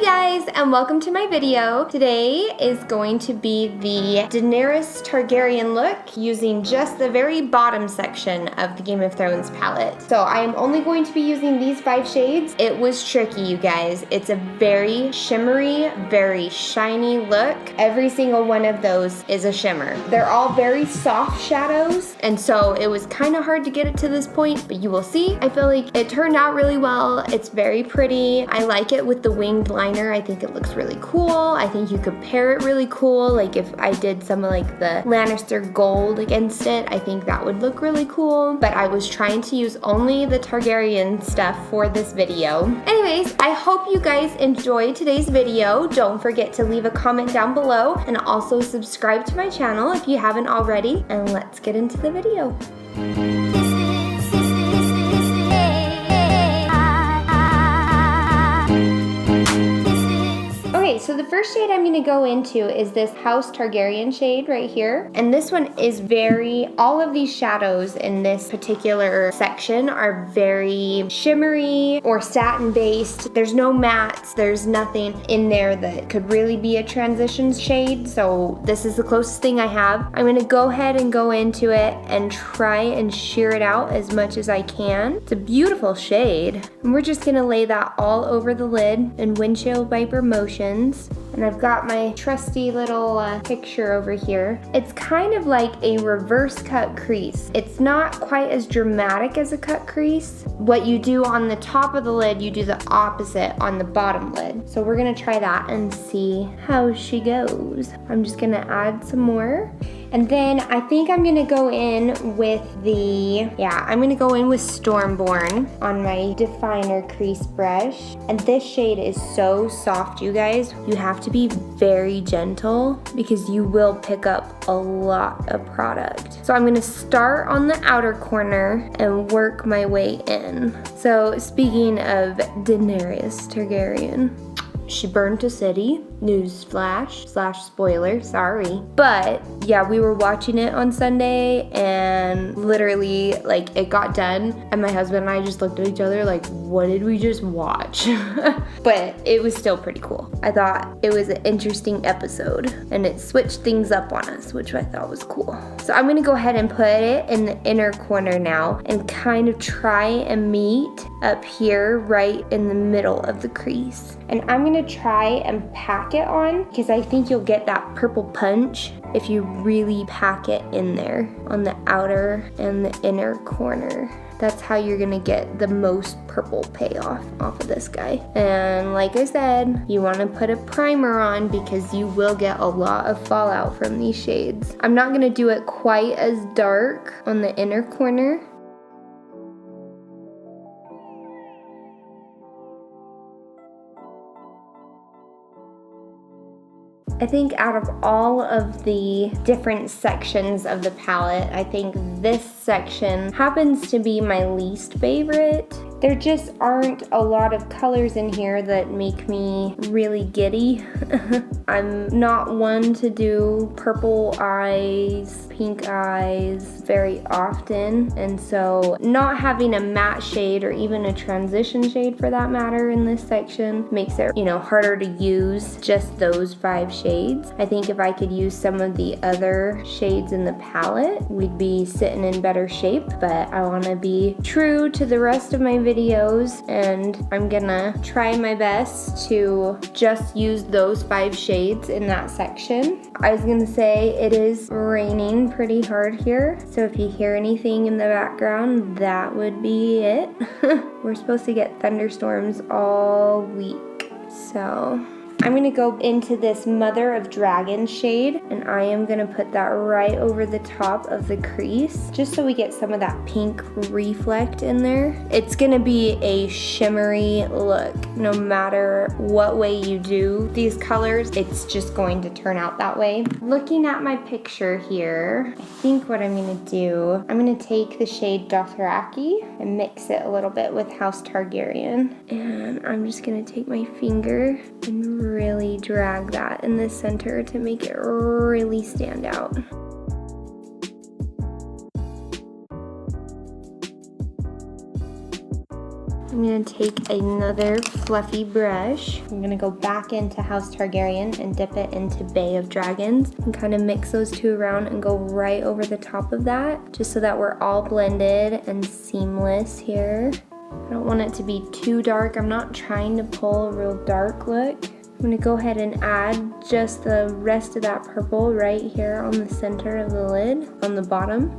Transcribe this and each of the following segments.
guys, and welcome to my video. Today is going to be the Daenerys Targaryen look using just the very bottom section of the Game of Thrones palette. So I am only going to be using these 5 shades. It was tricky, you guys. It's a very shimmery, very shiny look. Every single one of those is a shimmer. They're all very soft shadows, and so it was kind of hard to get it to this point, but you will see. I feel like it turned out really well. It's very pretty. I like it with the winged liner. I think it looks really cool. I think you could pair it really cool. Like if I did some of like the Lannister gold against it, I think that would look really cool. But I was trying to use only the Targaryen stuff for this video. Anyways, I hope you guys enjoyed today's video. Don't forget to leave a comment down below and also subscribe to my channel if you haven't already. And let's get into the video. So the first shade I'm going to go into is this House Targaryen shade right here. And this one is all of these shadows in this particular section are very shimmery or satin based. There's no mattes, there's nothing in there that could really be a transition shade. So this is the closest thing I have. I'm going to go ahead and go into it and try and sheer it out as much as I can. It's a beautiful shade. And we're just going to lay that all over the lid in windshield wiper motions. And I've got my trusty little picture over here. It's kind of like a reverse cut crease. It's not quite as dramatic as a cut crease. What you do on the top of the lid, you do the opposite on the bottom lid. So we're gonna try that and see how she goes. I'm just gonna add some more. And then I think I'm gonna go in with I'm gonna go in with Stormborn on my definer crease brush. And this shade is so soft, you guys. You have to be very gentle because you will pick up a lot of product. So I'm gonna start on the outer corner and work my way in. So speaking of Daenerys Targaryen, she burned a city. Newsflash / spoiler, sorry. But yeah, we were watching it on Sunday and literally like it got done and my husband and I just looked at each other like, what did we just watch? But it was still pretty cool. I thought it was an interesting episode and it switched things up on us, which I thought was cool. So I'm gonna go ahead and put it in the inner corner now and kind of try and meet up here right in the middle of the crease. And I'm gonna try and pack it on because I think you'll get that purple punch if you really pack it in there on the outer and the inner corner. That's how you're gonna get the most purple payoff off of this guy. And like I said, you wanna put a primer on because you will get a lot of fallout from these shades. I'm not gonna do it quite as dark on the inner corner. I think out of all of the different sections of the palette, I think this section happens to be my least favorite. There just aren't a lot of colors in here that make me really giddy. I'm not one to do purple eyes, pink eyes very often, and so not having a matte shade or even a transition shade for that matter in this section makes it, harder to use just those 5 shades. I think if I could use some of the other shades in the palette, we'd be sitting in better shape, but I want to be true to the rest of my videos and I'm gonna try my best to just use those 5 shades in that section. I was gonna say it is raining pretty hard here, so if you hear anything in the background, that would be it. We're supposed to get thunderstorms all week, so I'm gonna go into this Mother of Dragons shade and I am gonna put that right over the top of the crease just so we get some of that pink reflect in there. It's gonna be a shimmery look. No matter what way you do these colors, it's just going to turn out that way. Looking at my picture here, I think what I'm gonna do, I'm gonna take the shade Dothraki and mix it a little bit with House Targaryen. And I'm just gonna take my finger and really drag that in the center to make it really stand out. I'm gonna take another fluffy brush. I'm gonna go back into House Targaryen and dip it into Bay of Dragons and kind of mix those two around and go right over the top of that, just so that we're all blended and seamless here. I don't want it to be too dark. I'm not trying to pull a real dark look. I'm gonna go ahead and add just the rest of that purple right here on the center of the lid, on the bottom.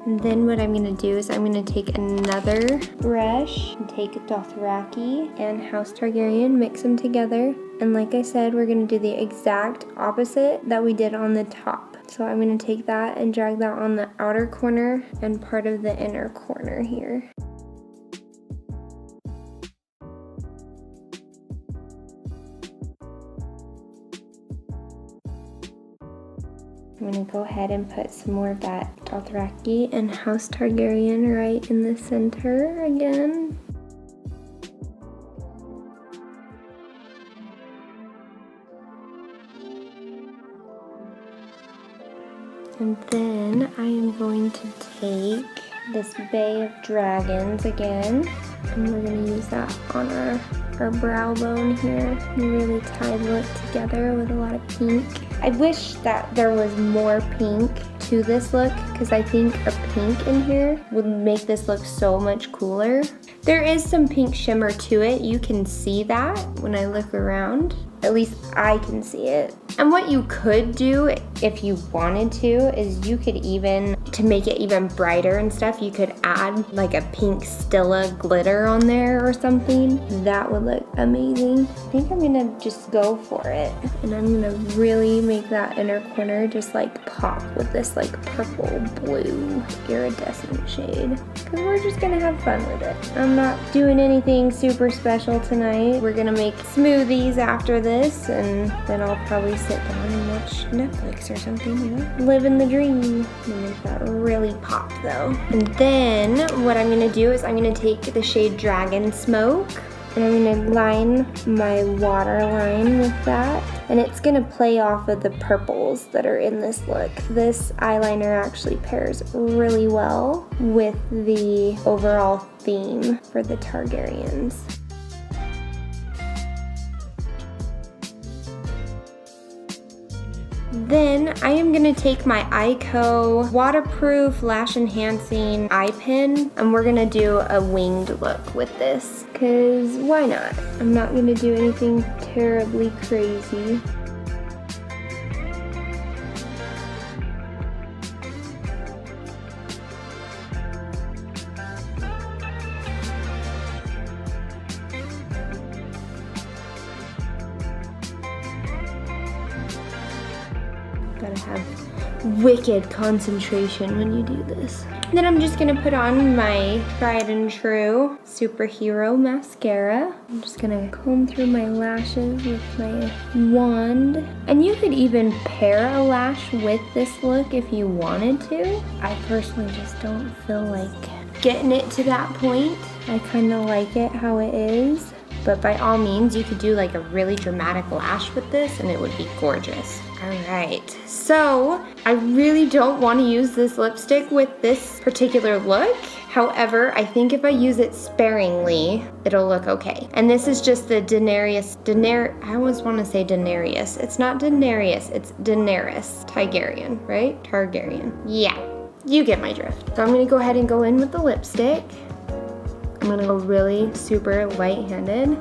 And then what I'm gonna do is I'm gonna take another brush and take Dothraki and House Targaryen, mix them together. And like I said, we're gonna do the exact opposite that we did on the top. So I'm gonna take that and drag that on the outer corner and part of the inner corner here. I'm gonna go ahead and put some more of that Dothraki and House Targaryen right in the center again. And then I am going to take this Bay of Dragons again, and we're gonna use that on our brow bone here and really tie the look together with a lot of pink. I wish that there was more pink to this look, because I think a pink in here would make this look so much cooler. There is some pink shimmer to it. You can see that when I look around. At least I can see it. And what you could do if you wanted to is you could even, to make it even brighter and stuff, you could add like a pink Stilla glitter on there or something. That would look amazing. I think I'm gonna just go for it. And I'm gonna really make that inner corner just like pop with this like purple blue iridescent shade. Because we're just gonna have fun with it. I'm not doing anything super special tonight. We're gonna make smoothies after this, and then I'll probably sit down and watch Netflix or something, you know? Living the dream. I'm gonna make that really pop though. And then what I'm gonna do is I'm gonna take the shade Dragon Smoke, and I'm gonna line my waterline with that. And it's gonna play off of the purples that are in this look. This eyeliner actually pairs really well with the overall theme for the Targaryens. Then I am gonna take my Eyeco waterproof lash enhancing eye pen, and we're gonna do a winged look with this, cause why not? I'm not gonna do anything terribly crazy. Gotta have wicked concentration when you do this. And then I'm just gonna put on my tried and true superhero mascara. I'm just gonna comb through my lashes with my wand. And you could even pair a lash with this look if you wanted to. I personally just don't feel like getting it to that point. I kinda like it how it is. But by all means, you could do like a really dramatic lash with this and it would be gorgeous. All right, so I really don't want to use this lipstick with this particular look. However, I think if I use it sparingly, it'll look okay. And this is just the I always want to say Daenerys. It's not Daenerys, it's Daenerys Targaryen, right? Targaryen. Yeah, you get my drift. So I'm gonna go ahead and go in with the lipstick. I'm gonna go really super light-handed.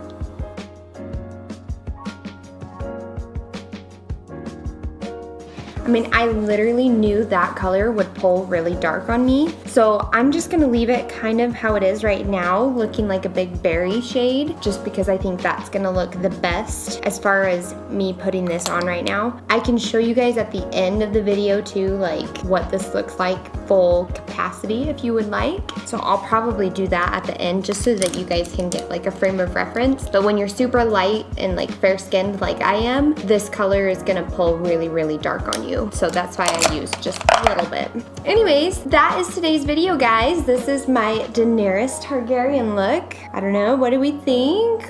I mean, I literally knew that color would pull really dark on me. So I'm just gonna leave it kind of how it is right now, looking like a big berry shade, just because I think that's gonna look the best as far as me putting this on right now. I can show you guys at the end of the video too, like what this looks like full capacity if you would like. So I'll probably do that at the end just so that you guys can get like a frame of reference. But when you're super light and like fair skinned like I am, this color is gonna pull really, really dark on you. So that's why I used just a little bit. Anyways, that is today's video, guys. This is my Daenerys Targaryen look. I don't know, what do we think?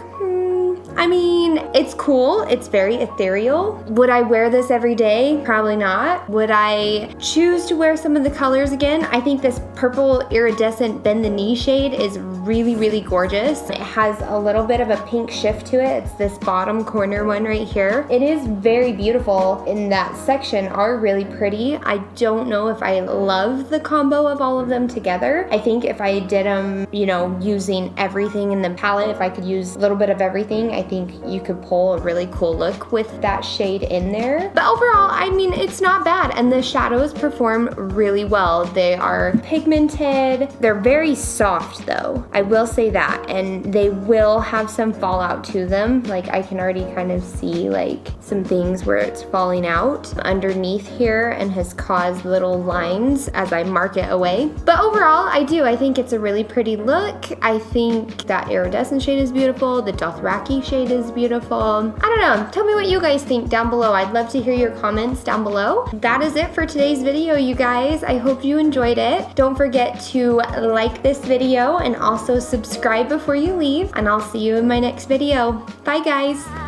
I mean, it's cool. It's very ethereal. Would I wear this every day? Probably not. Would I choose to wear some of the colors again? I think this purple iridescent bend the knee shade is really, really gorgeous. It has a little bit of a pink shift to it. It's this bottom corner one right here. It is very beautiful, in that section are really pretty. I don't know if I love the combo of all of them together. I think if I did them, you know, using everything in the palette, if I could use a little bit of everything, I think you could pull a really cool look with that shade in there. But overall, I mean, it's not bad, and the shadows perform really well. They are pigmented. They're very soft though, I will say that, and they will have some fallout to them. Like, I can already kind of see like some things where it's falling out underneath here and has caused little lines as I mark it away. But overall, I think it's a really pretty look. I think that iridescent shade is beautiful. The Dothraki shade is beautiful. I don't know. Tell me what you guys think down below. I'd love to hear your comments down below. That is it for today's video, you guys. I hope you enjoyed it. Don't forget to like this video and also subscribe before you leave, and I'll see you in my next video. Bye, guys.